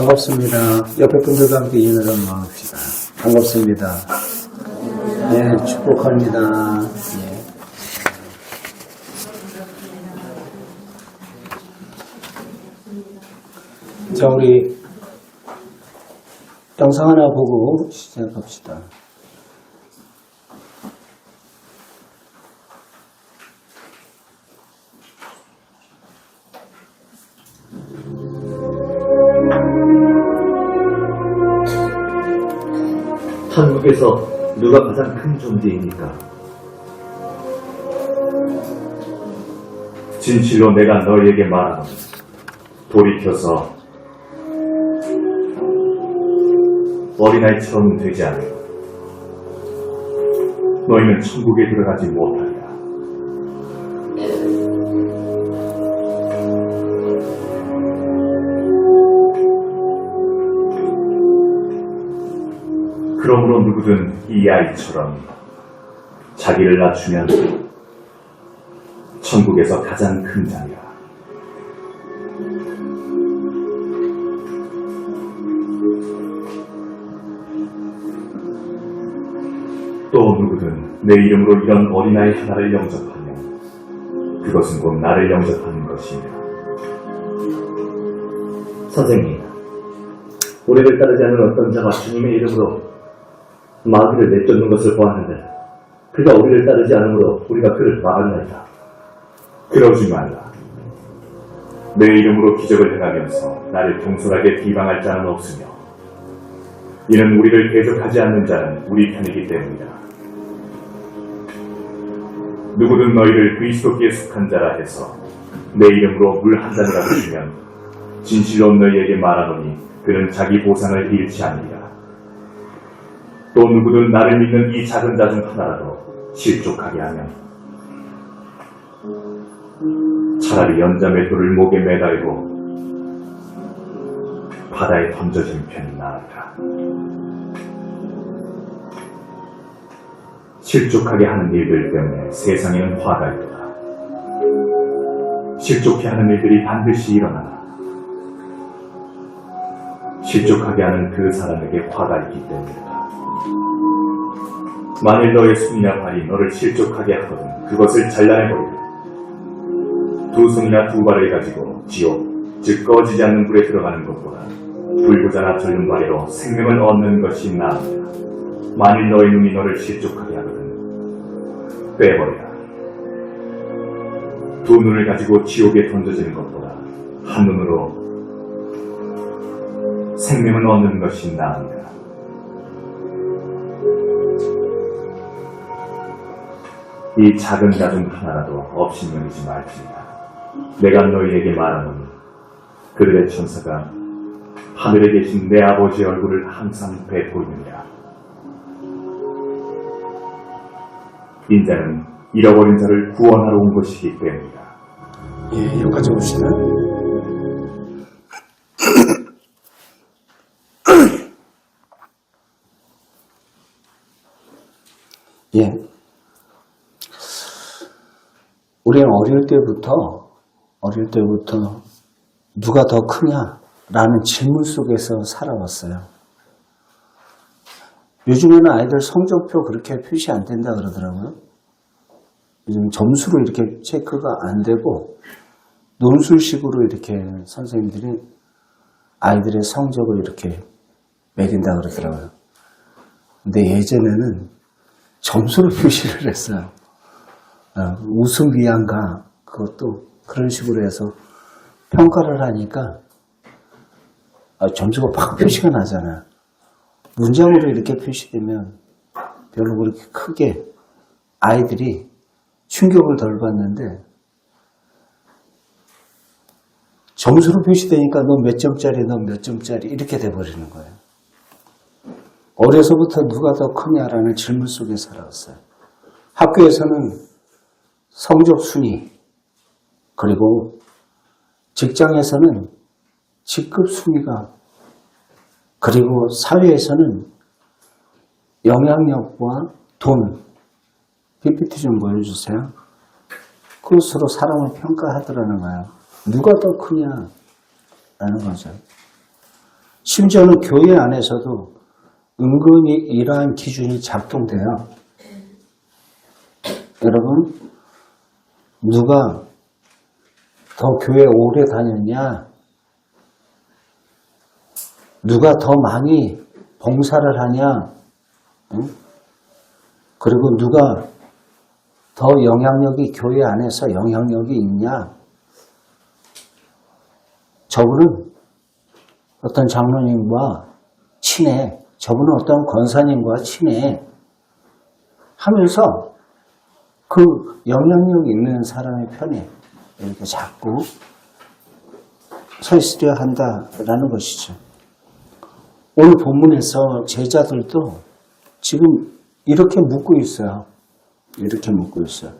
반갑습니다. 옆에 분들과 함께 인사를 한번 합시다. 반갑습니다. 네, 축복합니다. 예. 자, 우리 영상 하나 보고 시작합시다. 한국에서 누가 가장 큰 존재입니까? 진실로 내가 너희에게 말하노니 돌이켜서 어린아이처럼 되지 않으면 너희는 천국에 들어가지 못하리라. 그러므로 누구든 이 아이처럼 자기를 낮추면 천국에서 가장 큰 자니라. 또 누구든 내 이름으로 이런 어린아이 하나를 영접하면 그것은 곧 나를 영접하는 것이니라. 선생님, 우리를 따르지 않는 어떤 자가 주님의 이름으로 마귀를 내쫓는 것을 보았는데 그가 우리를 따르지 않으므로 우리가 그를 막았나이다. 그러지 말라. 내 이름으로 기적을 행하면서 나를 경솔하게 비방할 자는 없으며 이는 우리를 대적하지 않는 자는 우리 편이기 때문이다. 누구든 너희를 그리스도께 속한 자라 해서 내 이름으로 물 한 잔이라도 주면 진실로 너희에게 말하노니 그는 자기 보상을 잃지 않으리라. 또 누구든 나를 믿는 이 작은 자 중 하나라도 실족하게 하면 차라리 연자맷돌을 목에 매달고 바다에 던져진 편이 나으리라. 실족하게 하는 일들 때문에 세상에는 화가 있도다. 실족해 하는 일들이 반드시 일어나다. 실족하게 하는 그 사람에게 화가 있기 때문이다. 만일 너의 손이나 발이 너를 실족하게 하거든 그것을 잘라내버리라. 두 손이나 두 발을 가지고 지옥, 즉 꺼지지 않는 불에 들어가는 것보다 불구자나 절름발이로 생명을 얻는 것이 나으니라. 만일 너의 눈이 너를 실족하게 하거든 빼버리라. 두 눈을 가지고 지옥에 던져지는 것보다 한 눈으로 생명을 얻는 것이 나으니라. 이 작은 자 중 하나라도 업신여기지 말지니라. 내가 너희에게 말하노니 그들의 천사가 하늘에 계신 내 아버지의 얼굴을 항상 베보이느니라. 인자는 잃어버린 자를 구원하러 온 것이기 때문이다. 예, 여기까지 봅시다. 예. 우리는 어릴 때부터 누가 더 크냐라는 질문 속에서 살아왔어요. 요즘에는 아이들 성적표 그렇게 표시 안 된다 그러더라고요. 요즘 점수로 이렇게 체크가 안 되고 논술식으로 이렇게 선생님들이 아이들의 성적을 이렇게 매긴다 그러더라고요. 근데 예전에는 점수로 표시를 했어요. 우승 위안가 그것도 그런 식으로 해서 평가를 하니까 점수가 막 표시가 나잖아요. 문장으로 이렇게 표시되면 별로 그렇게 크게 아이들이 충격을 덜 받는데 점수로 표시되니까 너 몇 점짜리 너 몇 점짜리 이렇게 돼버리는 거예요. 어려서부터 누가 더 크냐라는 질문 속에 살아왔어요. 학교에서는 성적 순위, 그리고 직장에서는 직급 순위가, 그리고 사회에서는 영향력과 돈, PPT 좀 보여주세요. 그것으로 사람을 평가하더라는 거예요. 누가 더 크냐라는 거죠. 심지어는 교회 안에서도 은근히 이러한 기준이 작동돼요. 여러분, 누가 더 교회 오래 다녔냐? 누가 더 많이 봉사를 하냐? 응? 그리고 누가 더 영향력이 교회 안에서 영향력이 있냐? 저분은 어떤 장로님과 친해. 저분은 어떤 권사님과 친해. 하면서 그 영향력 있는 사람의 편에 이렇게 자꾸 서 있으려 한다라는 것이죠. 오늘 본문에서 제자들도 지금 이렇게 묻고 있어요. 이렇게 묻고 있어요.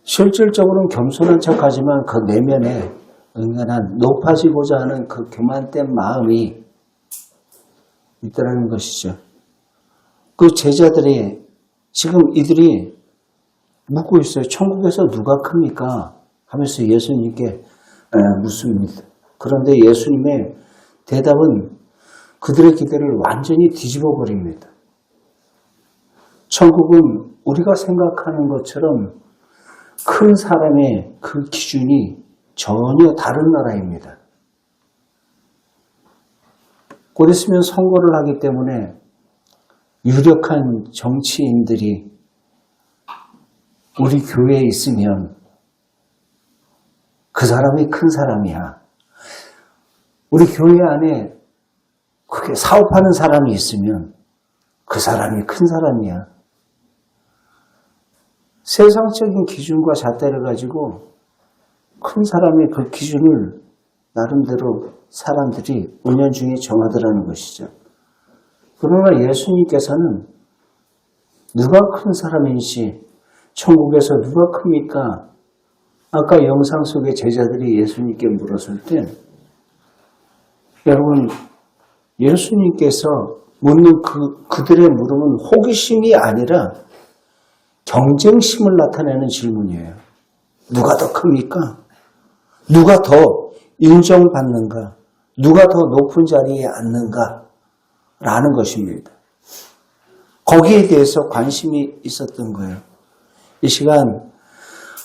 실질적으로는 겸손한 척하지만 그 내면에 은근한 높아지고자 하는 그 교만된 마음이 있다는 것이죠. 그 제자들이 지금 이들이 묻고 있어요. 천국에서 누가 큽니까? 하면서 예수님께 묻습니다. 그런데 예수님의 대답은 그들의 기대를 완전히 뒤집어 버립니다. 천국은 우리가 생각하는 것처럼 큰 사람의 그 기준이 전혀 다른 나라입니다. 곧 있으면 선거를 하기 때문에 유력한 정치인들이 우리 교회에 있으면 그 사람이 큰 사람이야. 우리 교회 안에 그렇게 사업하는 사람이 있으면 그 사람이 큰 사람이야. 세상적인 기준과 잣대를 가지고 큰 사람의 그 기준을 나름대로 사람들이 은연중에 정하더라는 것이죠. 그러나 예수님께서는 누가 큰 사람인지 천국에서 누가 큽니까? 아까 영상 속의 제자들이 예수님께 물었을 때 여러분 예수님께서 묻는 그들의 물음은 호기심이 아니라 경쟁심을 나타내는 질문이에요. 누가 더 큽니까? 누가 더 인정받는가? 누가 더 높은 자리에 앉는가? 라는 것입니다. 거기에 대해서 관심이 있었던 거예요. 이 시간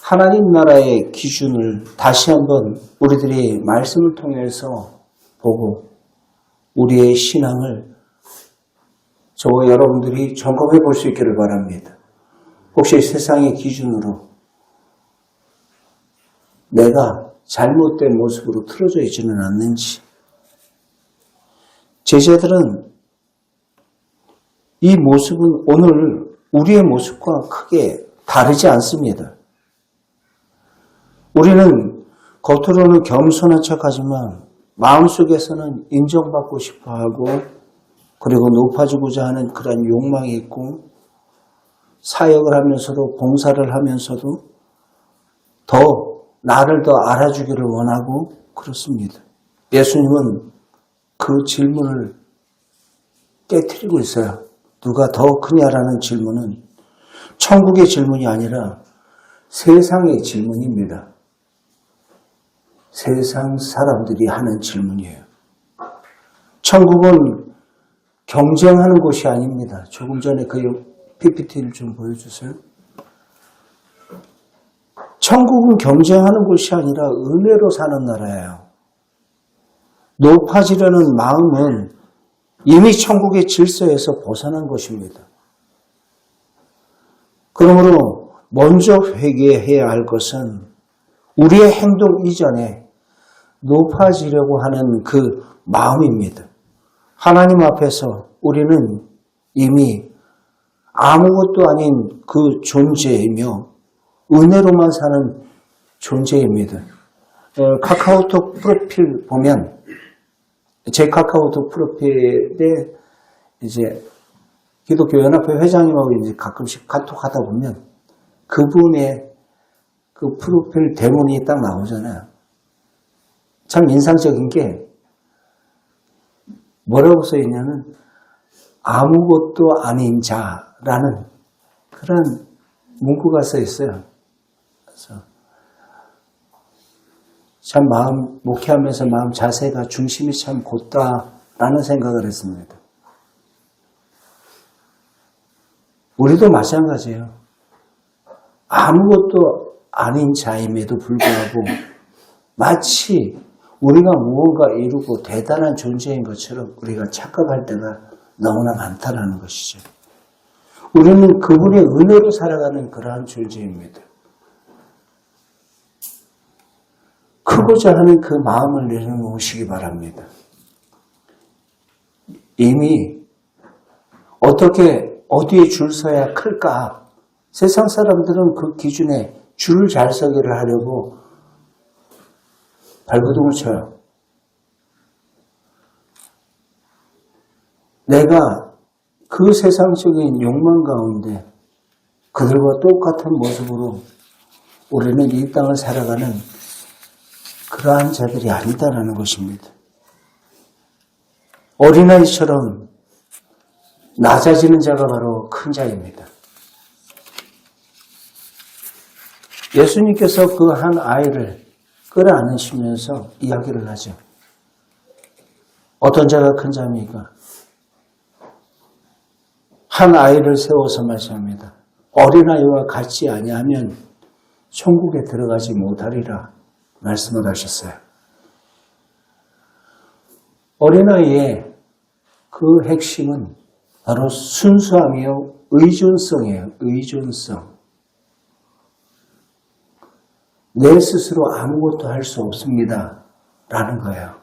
하나님 나라의 기준을 다시 한번 우리들이 말씀을 통해서 보고 우리의 신앙을 저와 여러분들이 점검해 볼 수 있기를 바랍니다. 혹시 세상의 기준으로 내가 잘못된 모습으로 틀어져 있지는 않는지. 제자들은 이 모습은 오늘 우리의 모습과 크게 다르지 않습니다. 우리는 겉으로는 겸손한 척하지만 마음속에서는 인정받고 싶어하고 그리고 높아지고자 하는 그런 욕망이 있고 사역을 하면서도 봉사를 하면서도 더 나를 더 알아주기를 원하고 그렇습니다. 예수님은 그 질문을 깨트리고 있어요. 누가 더 크냐라는 질문은 천국의 질문이 아니라 세상의 질문입니다. 세상 사람들이 하는 질문이에요. 천국은 경쟁하는 곳이 아닙니다. 조금 전에 그 PPT를 좀 보여주세요. 천국은 경쟁하는 곳이 아니라 은혜로 사는 나라예요. 높아지려는 마음은 이미 천국의 질서에서 벗어난 것입니다. 그러므로 먼저 회개해야 할 것은 우리의 행동 이전에 높아지려고 하는 그 마음입니다. 하나님 앞에서 우리는 이미 아무것도 아닌 그 존재이며 은혜로만 사는 존재입니다. 카카오톡 프로필 보면 제 카카오톡 프로필에 이제 기독교연합회 회장님하고 이제 가끔씩 카톡 하다 보면 그분의 그 프로필 대문이 딱 나오잖아요. 참 인상적인 게 뭐라고 써 있냐면 아무것도 아닌 자라는 그런 문구가 써 있어요. 그래서 참 목회하면서 마음 자세가 중심이 참 곧다라는 생각을 했습니다. 우리도 마찬가지예요. 아무것도 아닌 자임에도 불구하고 마치 우리가 무언가 이루고 대단한 존재인 것처럼 우리가 착각할 때가 너무나 많다는 것이죠. 우리는 그분의 은혜로 살아가는 그러한 존재입니다. 크고자 하는 그 마음을 내려놓으시기 바랍니다. 이미 어디에 줄 서야 클까? 세상 사람들은 그 기준에 줄을 잘 서기를 하려고 발버둥을 쳐요. 내가 그 세상적인 욕망 가운데 그들과 똑같은 모습으로 우리는 이 땅을 살아가는 그러한 자들이 아니다라는 것입니다. 어린아이처럼 낮아지는 자가 바로 큰 자입니다. 예수님께서 그 한 아이를 끌어안으시면서 이야기를 하죠. 어떤 자가 큰 자입니까? 한 아이를 세워서 말씀합니다. 어린아이와 같지 아니하면 천국에 들어가지 못하리라 말씀을 하셨어요. 어린아이의 그 핵심은 바로 순수함이요 의존성이에요. 의존성. 내 스스로 아무것도 할 수 없습니다. 라는 거예요.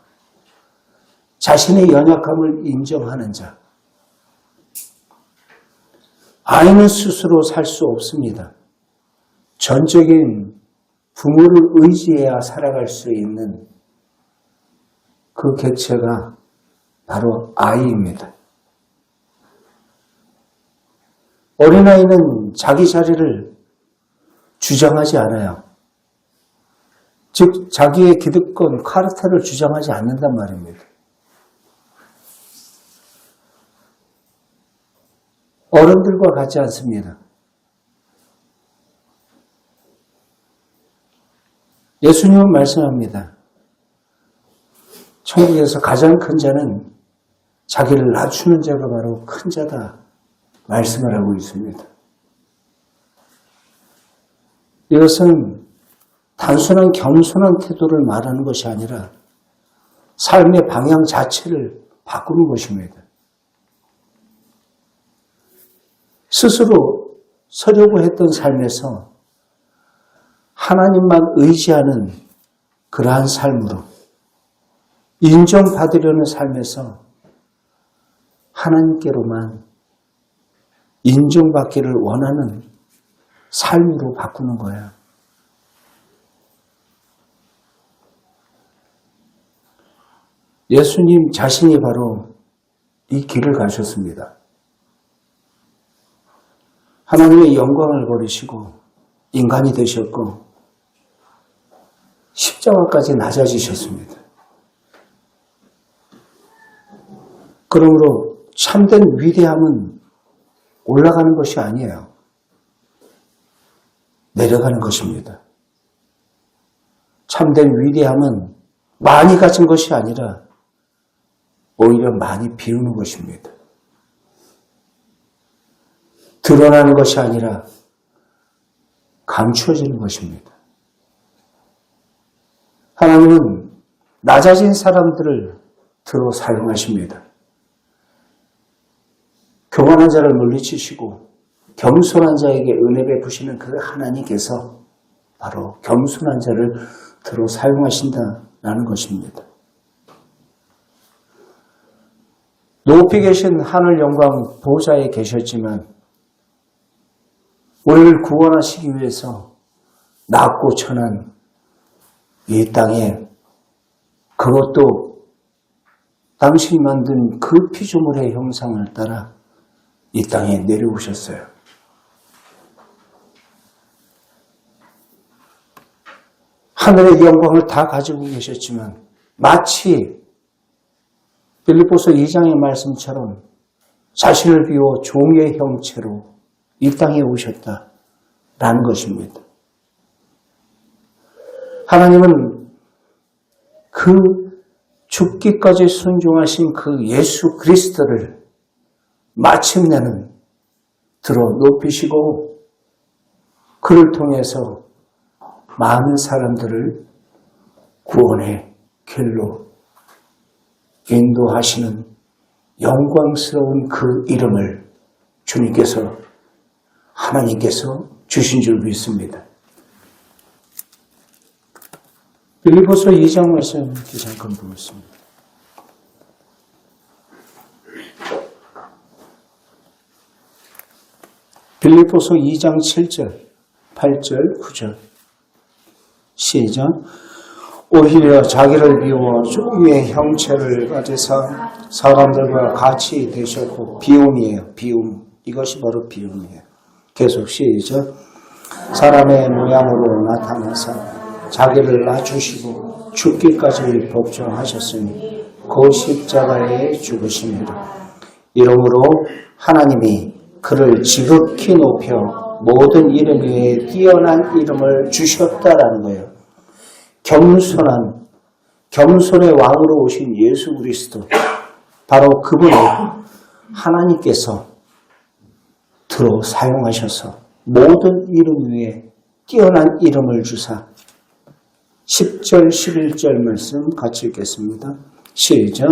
자신의 연약함을 인정하는 자. 아이는 스스로 살 수 없습니다. 전적인 부모를 의지해야 살아갈 수 있는 그 객체가 바로 아이입니다. 어린아이는 자기 자리를 주장하지 않아요. 즉 자기의 기득권, 카르텔을 주장하지 않는단 말입니다. 어른들과 같지 않습니다. 예수님은 말씀합니다. 천국에서 가장 큰 자는 자기를 낮추는 자가 바로 큰 자다 말씀을 하고 있습니다. 이것은 단순한 겸손한 태도를 말하는 것이 아니라 삶의 방향 자체를 바꾸는 것입니다. 스스로 서려고 했던 삶에서 하나님만 의지하는 그러한 삶으로 인정받으려는 삶에서 하나님께로만 인정받기를 원하는 삶으로 바꾸는 거예요. 예수님 자신이 바로 이 길을 가셨습니다. 하나님의 영광을 버리시고 인간이 되셨고 십자가까지 낮아지셨습니다. 그러므로 참된 위대함은 올라가는 것이 아니에요. 내려가는 것입니다. 참된 위대함은 많이 가진 것이 아니라 오히려 많이 비우는 것입니다. 드러나는 것이 아니라 감추어지는 것입니다. 하나님은 낮아진 사람들을 들어 사용하십니다. 교만한 자를 물리치시고 겸손한 자에게 은혜 베푸시는 그 하나님께서 바로 겸손한 자를 들어 사용하신다라는 것입니다. 높이 계신 하늘 영광 보좌에 계셨지만 우리를 구원하시기 위해서 낮고 천한 이 땅에 그것도 당신이 만든 그 피조물의 형상을 따라 이 땅에 내려오셨어요. 하늘의 영광을 다 가지고 계셨지만 마치 빌립보서 2장의 말씀처럼 자신을 비워 종의 형체로 이 땅에 오셨다라는 것입니다. 하나님은 그 죽기까지 순종하신 그 예수 그리스도를 마침내는 들어 높이시고 그를 통해서 많은 사람들을 구원의 길로 인도하시는 영광스러운 그 이름을 주님께서 하나님께서 주신 줄 믿습니다. 빌립보서 2장 말씀 잠깐 보겠습니다. 빌립보서 2장 7절, 8절, 9절 시작. 오히려 자기를 비워 종의 형체를 가지사 사람들과 같이 되셨고 비움이에요. 비움. 이것이 바로 비움이에요. 계속 시작. 사람의 모양으로 나타나사 자기를 낮추시고 죽기까지 복종하셨으니 그 십자가에 죽으심이라. 이러므로 하나님이 그를 지극히 높여 모든 이름 위에 뛰어난 이름을 주셨다라는 거예요. 겸손의 왕으로 오신 예수 그리스도, 바로 그분을 하나님께서 들어 사용하셔서 모든 이름 위에 뛰어난 이름을 주사 10절 11절 말씀 같이 읽겠습니다. 시작.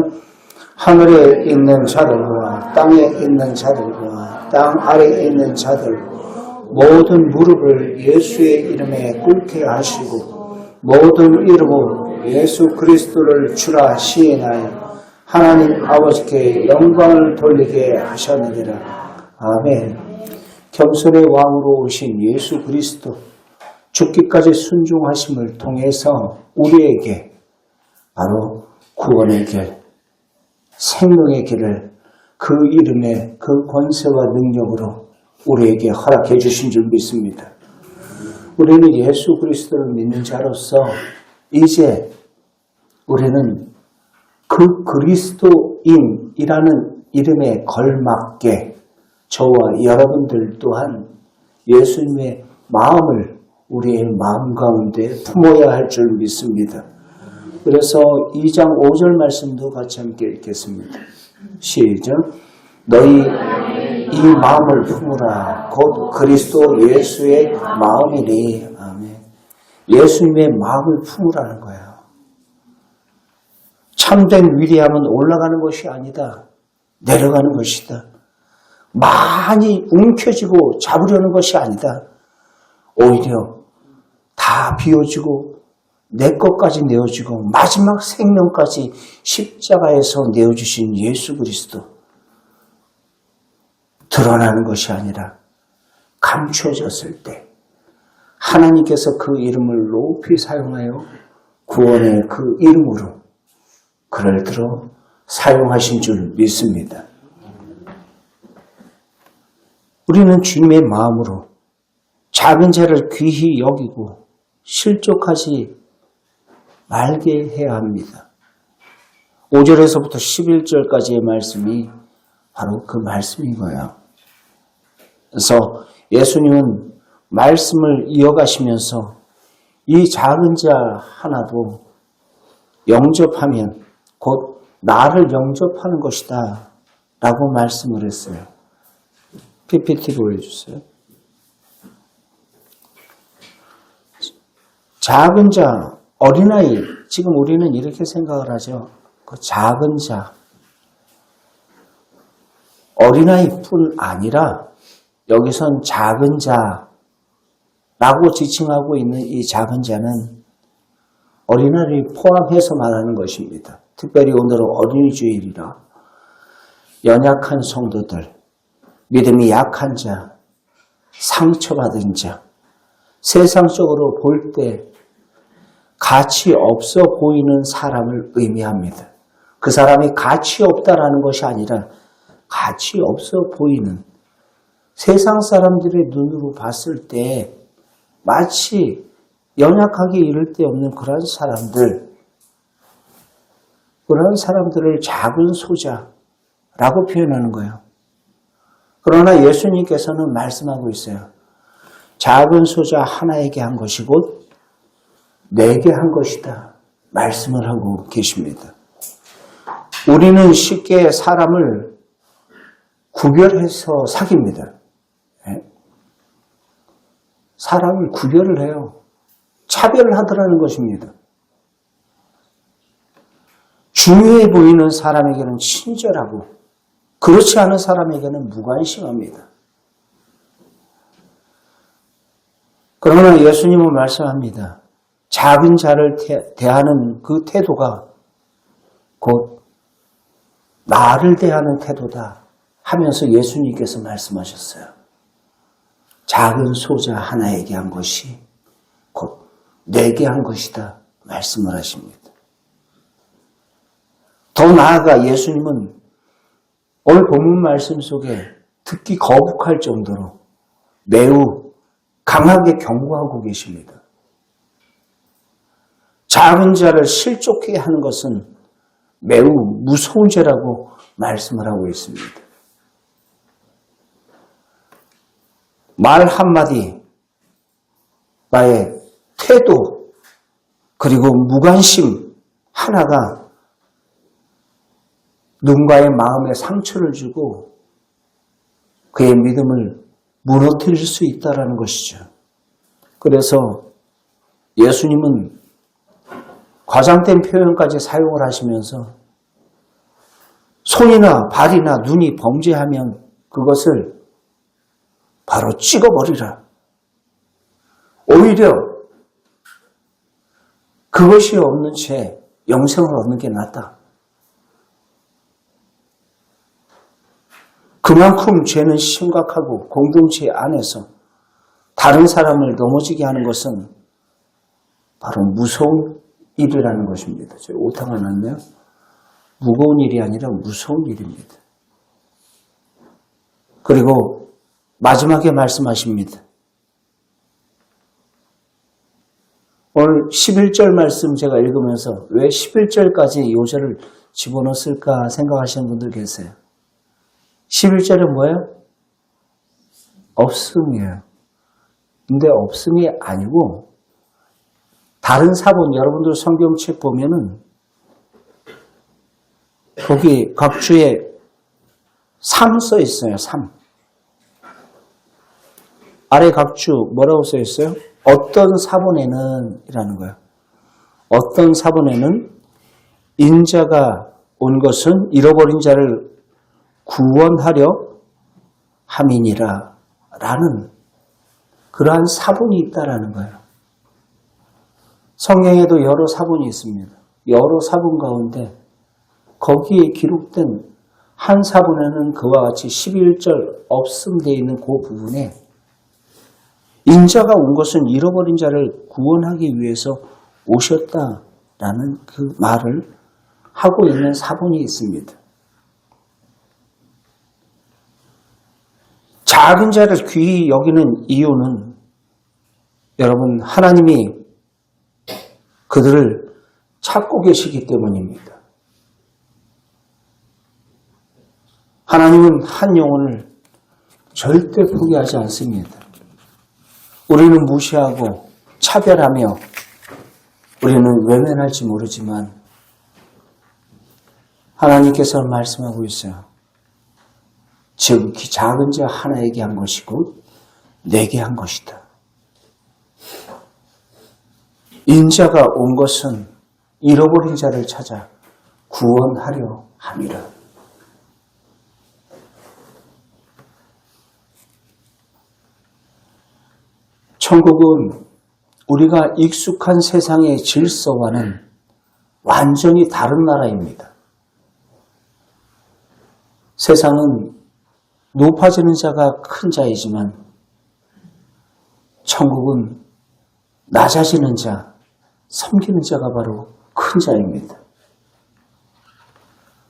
하늘에 있는 자들과 땅에 있는 자들과 땅 아래에 있는 자들 모든 무릎을 예수의 이름에 꿇게 하시고 모든 이름으로 예수 그리스도를 주라 시인하여 하나님 아버지께 영광을 돌리게 하셨느니라. 아멘. 겸손의 왕으로 오신 예수 그리스도 죽기까지 순종하심을 통해서 우리에게 바로 구원의 길, 생명의 길을 그 이름의 그 권세와 능력으로 우리에게 허락해 주신 줄 믿습니다. 우리는 예수 그리스도를 믿는 자로서 이제 우리는 그 그리스도인이라는 이름에 걸맞게 저와 여러분들 또한 예수님의 마음을 우리의 마음 가운데 품어야 할 줄 믿습니다. 그래서 2장 5절 말씀도 같이 함께 읽겠습니다. 시작. 너희 이 마음을 품으라. 곧 그리스도 예수의 마음이니. 아멘. 예수님의 마음을 품으라는 거예요. 참된 위대함은 올라가는 것이 아니다. 내려가는 것이다. 많이 움켜쥐고 잡으려는 것이 아니다. 오히려 다 비워지고 내 것까지 내어주고 마지막 생명까지 십자가에서 내어주신 예수 그리스도 드러나는 것이 아니라 감춰졌을 때 하나님께서 그 이름을 높이 사용하여 구원의 그 이름으로 그를 들어 사용하신 줄 믿습니다. 우리는 주님의 마음으로 작은 자를 귀히 여기고 실족하지 말게 해야 합니다. 5절에서부터 11절까지의 말씀이 바로 그 말씀인 거예요. 그래서 예수님은 말씀을 이어가시면서 이 작은 자 하나도 영접하면 곧 나를 영접하는 것이다 라고 말씀을 했어요. PPT를 올려주세요. 작은 자, 어린아이, 지금 우리는 이렇게 생각을 하죠. 그 작은 자, 어린아이뿐 아니라 여기선 작은 자라고 지칭하고 있는 이 작은 자는 어린아이를 포함해서 말하는 것입니다. 특별히 오늘은 어린이 주일이라 연약한 성도들, 믿음이 약한 자, 상처받은 자, 세상적으로 볼 때 가치 없어 보이는 사람을 의미합니다. 그 사람이 가치 없다라는 것이 아니라 가치 없어 보이는 세상 사람들의 눈으로 봤을 때 마치 연약하게 이를 데 없는 그런 사람들을 작은 소자라고 표현하는 거예요. 그러나 예수님께서는 말씀하고 있어요. 작은 소자 하나에게 한 것이 곧 내게 한 것이다. 말씀을 하고 계십니다. 우리는 쉽게 사람을 구별해서 사귀입니다. 사람을 구별을 해요. 차별을 하더라는 것입니다. 중요해 보이는 사람에게는 친절하고 그렇지 않은 사람에게는 무관심합니다. 그러나 예수님은 말씀합니다. 작은 자를 대하는 그 태도가 곧 나를 대하는 태도다 하면서 예수님께서 말씀하셨어요. 작은 소자 하나에게 한 것이 곧 내게 한 것이다 말씀을 하십니다. 더 나아가 예수님은 오늘 본문 말씀 속에 듣기 거북할 정도로 매우 강하게 경고하고 계십니다. 작은 자를 실족해 하는 것은 매우 무서운 죄라고 말씀을 하고 있습니다. 말 한마디, 나의 태도, 그리고 무관심 하나가 누군가의 마음에 상처를 주고 그의 믿음을 무너뜨릴 수 있다는 것이죠. 그래서 예수님은 과장된 표현까지 사용을 하시면서 손이나 발이나 눈이 범죄하면 그것을 바로 찍어버리라. 오히려 그것이 없는 채 영생을 얻는 게 낫다. 그만큼 죄는 심각하고 공동체 안에서 다른 사람을 넘어지게 하는 것은 바로 무서운 일이라는 것입니다. 저희 오타가 났네요. 무거운 일이 아니라 무서운 일입니다. 그리고 마지막에 말씀하십니다. 오늘 11절 말씀 제가 읽으면서 왜 11절까지 요절을 집어넣었을까 생각하시는 분들 계세요. 11절은 뭐예요? 없음이에요. 근데 없음이 아니고 다른 사본 여러분들 성경책 보면은 거기 각 주에 3 써 있어요. 3. 아래 각 주 뭐라고 써 있어요? 어떤 사본에는 이라는 거예요. 어떤 사본에는 인자가 온 것은 잃어버린 자를 구원하려 함이니라 라는 그러한 사본이 있다라는 거예요. 성경에도 여러 사본이 있습니다. 여러 사본 가운데 거기에 기록된 한 사본에는 그와 같이 11절 없음되어 있는 그 부분에 인자가 온 것은 잃어버린 자를 구원하기 위해서 오셨다라는 그 말을 하고 있는 사본이 있습니다. 작은 자를 귀히 여기는 이유는 여러분 하나님이 그들을 찾고 계시기 때문입니다. 하나님은 한 영혼을 절대 포기하지 않습니다. 우리는 무시하고 차별하며 우리는 외면할지 모르지만 하나님께서는 말씀하고 있어요. 지극히 작은 자 하나에게 한 것이고 내게 한 것이다. 인자가 온 것은 잃어버린 자를 찾아 구원하려 함이라. 천국은 우리가 익숙한 세상의 질서와는 완전히 다른 나라입니다. 세상은 높아지는 자가 큰 자이지만 천국은 낮아지는 자, 섬기는 자가 바로 큰 자입니다.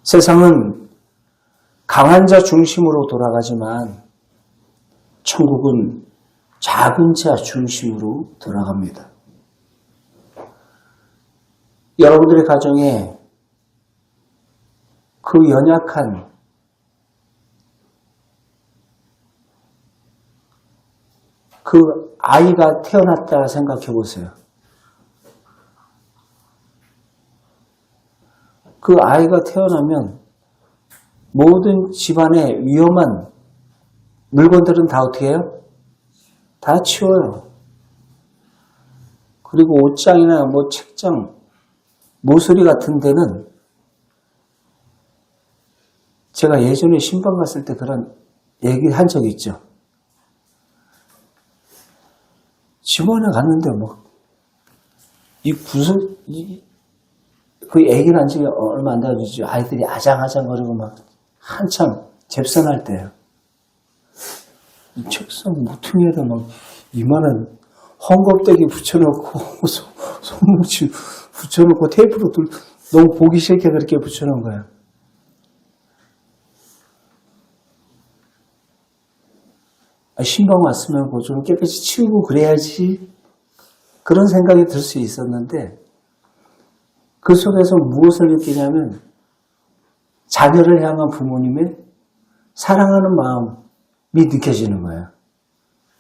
세상은 강한 자 중심으로 돌아가지만 천국은 작은 자 중심으로 돌아갑니다. 여러분들의 가정에 그 연약한 그 아이가 태어났다 생각해 보세요. 그 아이가 태어나면 모든 집안의 위험한 물건들은 다 어떻게 해요? 다 치워요. 그리고 옷장이나 뭐 책장, 모서리 같은 데는 제가 예전에 신방 갔을 때 그런 얘기 한 적이 있죠. 집안에 갔는데 그 얘기 난 지 얼마 안 돼가지고 아이들이 아장아장거리고 막 한참 잽선할 때예요. 이 책상 모퉁이에다 막 이만한 헝겊대기 붙여놓고 손뭉치 붙여놓고 테이프로 너무 보기 싫게 그렇게 붙여놓은 거예요. 신방 왔으면 좀 깨끗이 치우고 그래야지 그런 생각이 들 수 있었는데 그 속에서 무엇을 느끼냐면 자녀를 향한 부모님의 사랑하는 마음이 느껴지는 거예요.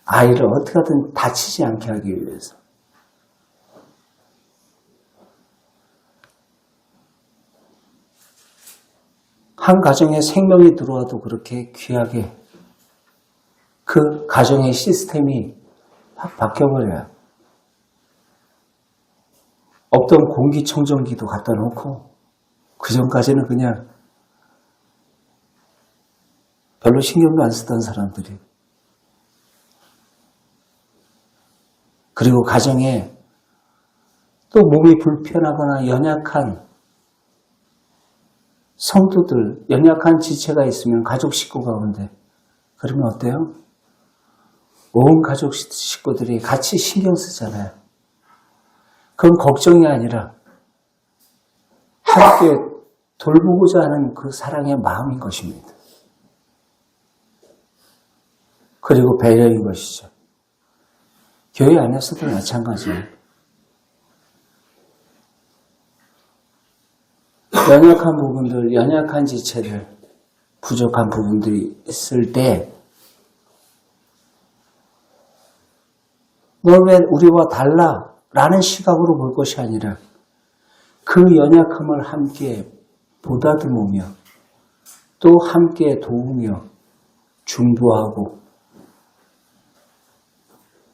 아이를 어떻게 하든 다치지 않게 하기 위해서. 한 가정에 생명이 들어와도 그렇게 귀하게 그 가정의 시스템이 확 바뀌어버려요. 없던 공기청정기도 갖다 놓고 그 전까지는 그냥 별로 신경도 안 쓰던 사람들이 그리고 가정에 또 몸이 불편하거나 연약한 성도들, 연약한 지체가 있으면 가족 식구 가운데 그러면 어때요? 온 가족 식구들이 같이 신경 쓰잖아요. 그건 걱정이 아니라 함께 돌보고자 하는 그 사랑의 마음인 것입니다. 그리고 배려인 것이죠. 교회 안에서도 마찬가지예요. 연약한 부분들, 연약한 지체들, 부족한 부분들이 있을 때 너 왜 우리와 달라? 라는 시각으로 볼 것이 아니라 그 연약함을 함께 보다듬으며 또 함께 도우며 중보하고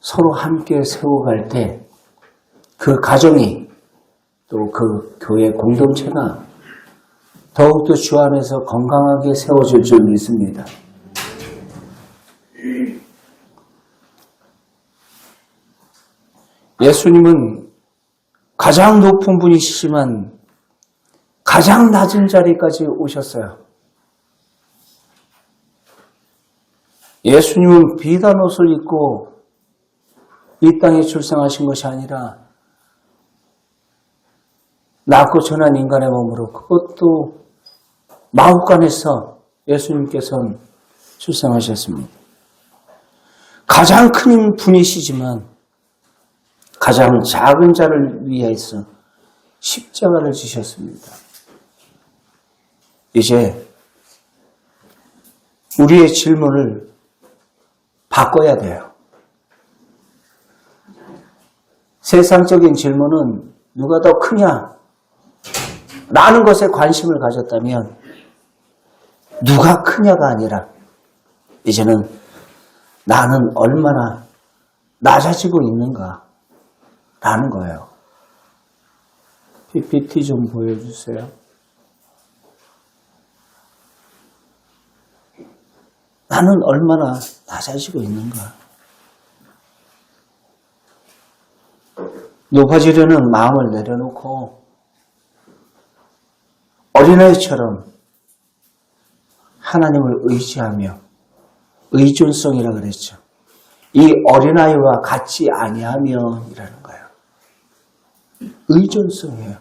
서로 함께 세워갈 때 그 가정이 또 그 교회 공동체가 더욱더 주 안에서 건강하게 세워질 줄 믿습니다. 예수님은 가장 높은 분이시지만 가장 낮은 자리까지 오셨어요. 예수님은 비단 옷을 입고 이 땅에 출생하신 것이 아니라 낮고 천한 인간의 몸으로 그것도 마हु간에서 예수님께서는 출생하셨습니다. 가장 큰 분이시지만 가장 작은 자를 위해서 십자가를 지셨습니다. 이제 우리의 질문을 바꿔야 돼요. 세상적인 질문은 누가 더 크냐? 라는 것에 관심을 가졌다면 누가 크냐가 아니라 이제는 나는 얼마나 낮아지고 있는가 라는 거예요. PPT 좀 보여주세요. 나는 얼마나 낮아지고 있는가. 높아지려는 마음을 내려놓고 어린아이처럼 하나님을 의지하며 의존성이라고 그랬죠. 이 어린아이와 같지 아니하면 이라는 거예요. 의존성이에요.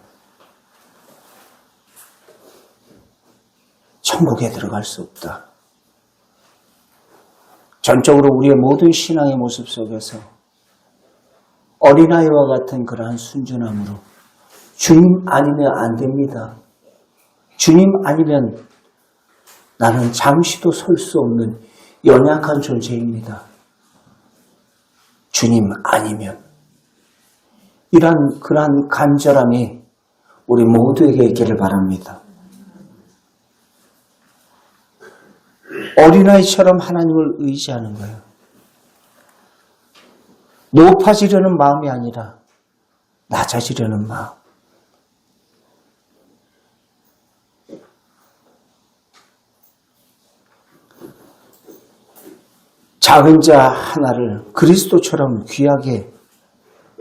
천국에 들어갈 수 없다. 전적으로 우리의 모든 신앙의 모습 속에서 어린아이와 같은 그러한 순전함으로 주님 아니면 안 됩니다. 주님 아니면 나는 잠시도 설 수 없는 연약한 존재입니다. 주님 아니면 그러한 간절함이 우리 모두에게 있기를 바랍니다. 어린아이처럼 하나님을 의지하는 거예요. 높아지려는 마음이 아니라 낮아지려는 마음. 작은 자 하나를 그리스도처럼 귀하게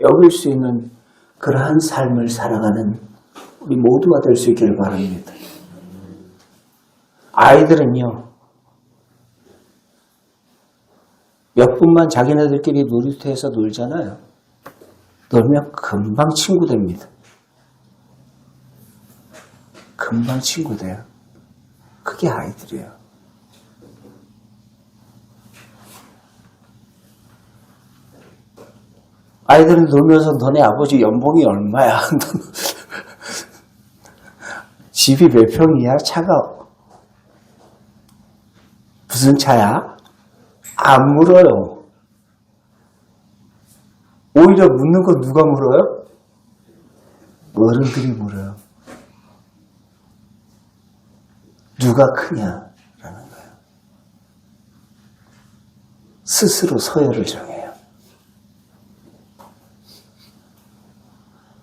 여길 수 있는 그러한 삶을 살아가는 우리 모두가 될 수 있기를 바랍니다. 아이들은요, 몇 분만 자기네들끼리 놀이터에서 놀잖아요. 놀면 금방 친구 됩니다. 금방 친구 돼요. 그게 아이들이에요. 아이들은 놀면서 너네 아버지 연봉이 얼마야? 집이 몇 평이야? 차가 무슨 차야? 안 물어요. 오히려 묻는 건 누가 물어요? 어른들이 물어요. 누가 크냐라는 거예요. 스스로 서열을 정해요.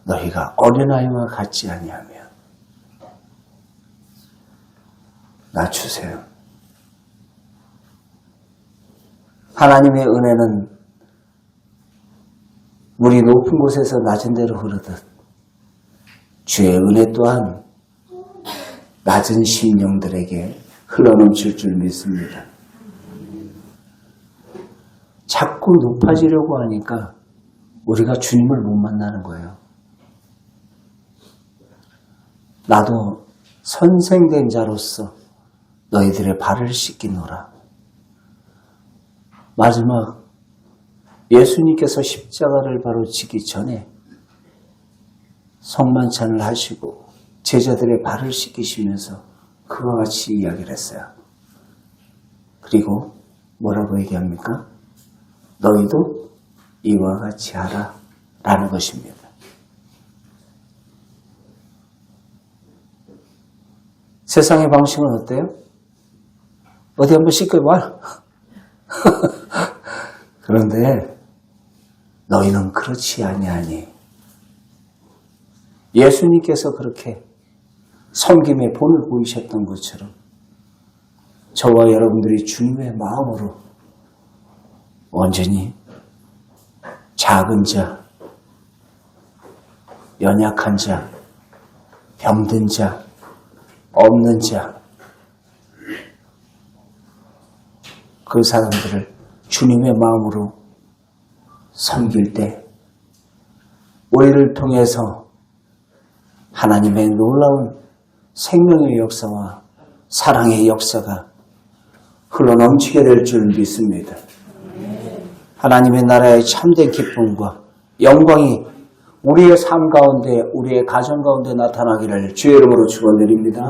너희가 어린아이와 같지 아니하며 낮추세요. 하나님의 은혜는 물이 높은 곳에서 낮은 데로 흐르듯 주의 은혜 또한 낮은 심령들에게 흘러넘칠 줄 믿습니다. 자꾸 높아지려고 하니까 우리가 주님을 못 만나는 거예요. 나도 선생된 자로서 너희들의 발을 씻기노라. 마지막 예수님께서 십자가를 바로 지기 전에 성만찬을 하시고 제자들의 발을 씻기시면서 그와 같이 이야기를 했어요. 그리고 뭐라고 얘기합니까? 너희도 이와 같이 하라 라는 것입니다. 세상의 방식은 어때요? 어디 한번 씻겨봐. 그런데 너희는 그렇지 아니하니 예수님께서 그렇게 섬김의 본을 보이셨던 것처럼 저와 여러분들이 주님의 마음으로 온전히 작은 자, 연약한 자, 병든 자, 없는 자, 그 사람들을 주님의 마음으로 섬길 때 우리를 통해서 하나님의 놀라운 생명의 역사와 사랑의 역사가 흘러넘치게 될 줄 믿습니다. 하나님의 나라의 참된 기쁨과 영광이 우리의 삶 가운데, 우리의 가정 가운데 나타나기를 주의 이름으로 축원드립니다.